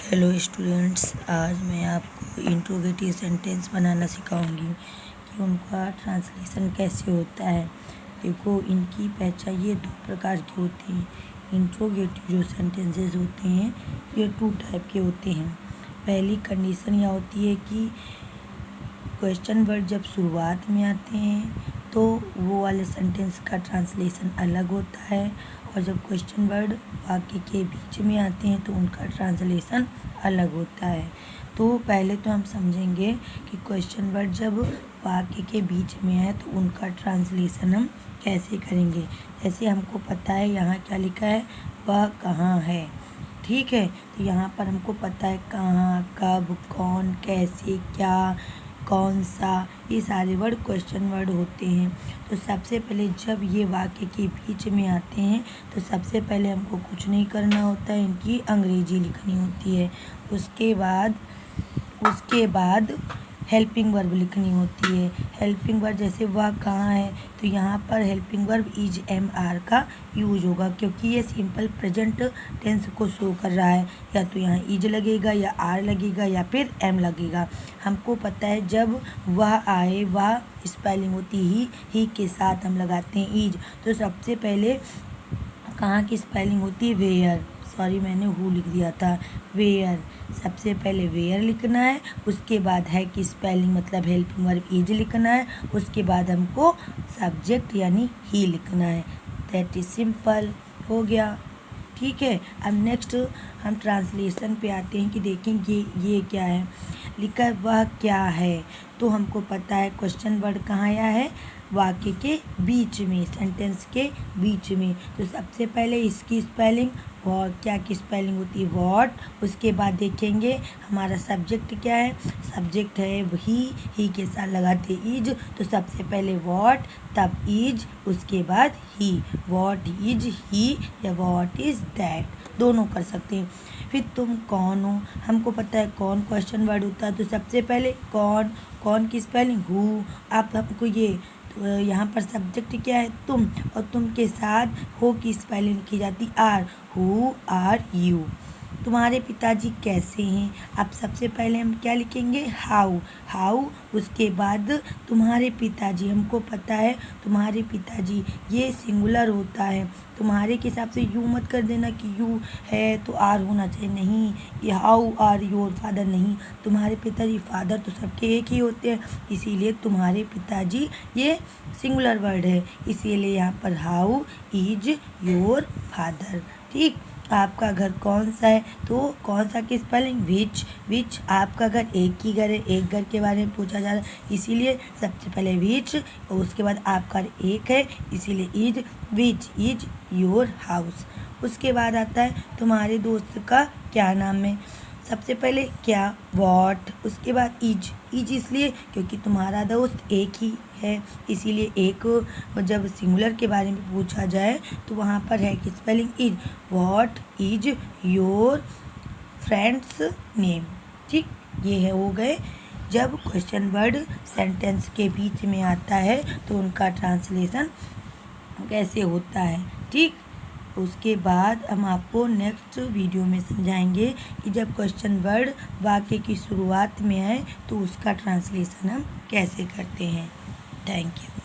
Hello students, आज मैं आपको इंट्रोगेटिव सेंटेंस बनाना सिखाऊंगी कि उनका ट्रांसलेशन कैसे होता है। देखो, इनकी पहचान ये दो प्रकार की होती हैं। इंट्रोगेटिव जो सेंटेंसेस होते हैं ये 2 टाइप के होते हैं। पहली कंडीशन यह होती है कि क्वेश्चन वर्ड जब शुरुआत में आते हैं तो वो वाले सेंटेंस का ट्रांसलेशन अलग होता है, और जब क्वेश्चन वर्ड वाक्य के बीच में आते हैं तो उनका ट्रांसलेशन अलग होता है। तो पहले तो हम समझेंगे कि क्वेश्चन वर्ड जब वाक्य के बीच में है तो उनका ट्रांसलेशन हम कैसे करेंगे। जैसे हमको पता है यहाँ क्या लिखा है, वह कहाँ है। ठीक है, तो यहाँ पर हमको पता है कहाँ, कब, कौन, कैसे, क्या, कौन सा, ये सारे वर्ड क्वेश्चन वर्ड होते हैं। तो सबसे पहले जब ये वाक्य के बीच में आते हैं तो सबसे पहले हमको कुछ नहीं करना होता है, इनकी अंग्रेजी लिखनी होती है। उसके बाद हेल्पिंग वर्ब लिखनी होती है। हेल्पिंग वर्ब जैसे वह कहाँ है, तो यहाँ पर हेल्पिंग वर्ब इज MR का यूज होगा, क्योंकि ये सिंपल प्रेजेंट टेंस को शो कर रहा है। या तो यहाँ इज लगेगा या आर लगेगा या फिर एम लगेगा। हमको पता है जब वह आए, वह स्पेलिंग होती ही के साथ हम लगाते हैं इज। तो सबसे पहले कहाँ की स्पेलिंग होती है, वेयर। सॉरी, मैंने हु लिख दिया था, वेयर। सबसे पहले वेयर लिखना है, उसके बाद है कि स्पेलिंग मतलब हेल्पिंग वर्ब इज लिखना है, उसके बाद हमको सब्जेक्ट यानी ही लिखना है। दैट इज सिंपल, हो गया। ठीक है, अब नेक्स्ट हम ट्रांसलेशन पे आते हैं कि देखेंगे ये क्या है। लिखा है वह क्या है, तो हमको पता है क्वेश्चन वर्ड कहाँ आया है, वाक्य के बीच में, सेंटेंस के बीच में। तो सबसे पहले इसकी स्पेलिंग और क्या की स्पेलिंग होती है, वॉट। उसके बाद देखेंगे हमारा सब्जेक्ट क्या है, सब्जेक्ट है ही के साथ लगाते इज। तो सबसे पहले वॉट, तब इज, उसके बाद ही। वॉट इज ही या वॉट इज दैट, दोनों कर सकते हैं। फिर तुम कौन हो, हमको पता है कौन क्वेश्चन वर्ड होता है, तो सबसे पहले कौन की स्पेलिंग हु। आप हमको ये तो यहाँ पर सब्जेक्ट क्या है, तुम, और तुम के साथ हो की स्पेलिंग लिखी जाती आर। Who are you. तुम्हारे पिताजी कैसे हैं, अब सबसे पहले हम क्या लिखेंगे, हाउ। उसके बाद तुम्हारे पिताजी, हमको पता है तुम्हारे पिताजी ये सिंगुलर होता है। तुम्हारे के हिसाब से यू मत कर देना कि यू है तो आर होना चाहिए, नहीं। ये हाउ आर योर फादर, नहीं। तुम्हारे पिताजी, फादर तो सबके एक ही होते हैं, इसीलिए तुम्हारे पिताजी ये सिंगुलर वर्ड है, इसीलिए यहाँ पर हाउ इज योर फादर। ठीक, आपका घर कौन सा है, तो कौन सा की स्पेलिंग विच। आपका घर एक ही घर है, एक घर के बारे में पूछा जा रहा है, इसीलिए सबसे पहले विच, और उसके बाद आपका एक है, इसीलिए is. Which is your house. उसके बाद आता है तुम्हारे दोस्त का क्या नाम है, सबसे पहले क्या, वॉट। उसके बाद इज इसलिए क्योंकि तुम्हारा दोस्त एक ही है, इसीलिए एक जब सिंगुलर के बारे में पूछा जाए तो वहाँ पर है कि spelling is. What is your friends name. ठीक, ये है हो गए। जब क्वेश्चन वर्ड सेंटेंस के बीच में आता है तो उनका ट्रांसलेशन कैसे होता है। ठीक, उसके बाद हम आपको नेक्स्ट वीडियो में समझाएंगे कि जब क्वेश्चन वर्ड वाक्य की शुरुआत में आए तो उसका ट्रांसलेशन हम कैसे करते हैं। Thank you.